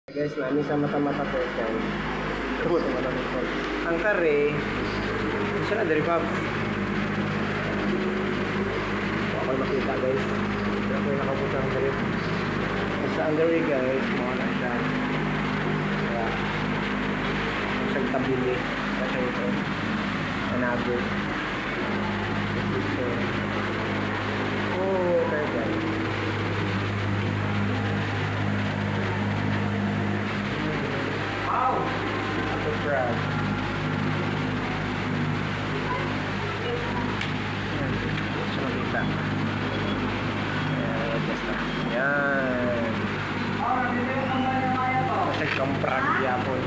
Guys, mami sa mata-mata ko ito. Ang kare, isa na dari Pops. Ako makita guys. Pero ako yung nakapunta ng kare. Sa underway guys, mga na siya. Kaya, siya tabili. Kaya siya ito. Anago. Oh, okay guys. Wow! Ako proud. Yan. Siya makita. Just na. Yan. Kasi kamprag yapon.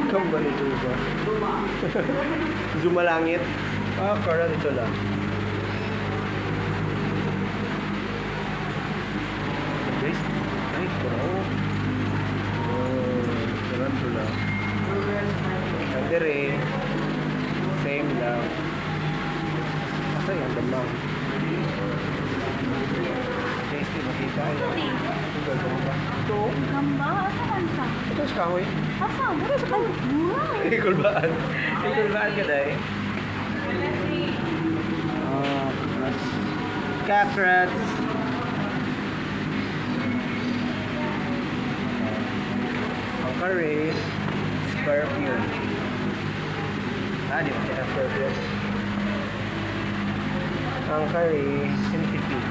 Kambali juga. Zuma langit. Ah, karan ito lang. Guys, ay, bro. Tarantula. Andere. Same lang. Asa yan damang. Tasty makita yan. Ito ba? Ito. Gamba, asahan ka? Ito sa kahoy. Asa? Mura sa kayo. Mura. Ikulbaan. Ikulbaan ka dahil. Carrots. Ang curry. Scorpion. Di ba sila scorpion? Ang curry. Centipede.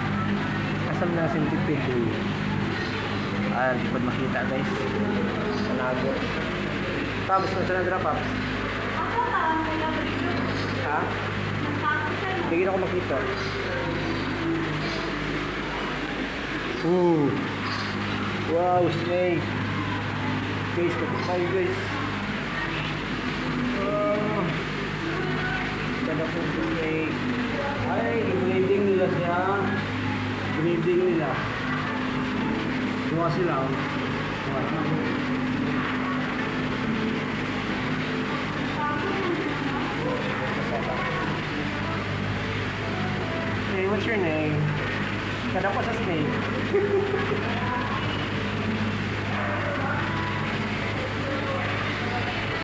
Asam na centipede. Hindi pa makita guys. Sanago. Pops, kung saan na Pops? Asa ka? Ha? Hindi na ako makita. Ooh. Wow, snake. Guys, kapag guys. Oh. Ganda po sa snake. Ay, breeding nila siya. Breeding nila. Dua sila. Dua. Hey, what's your name? Kada po sa snake.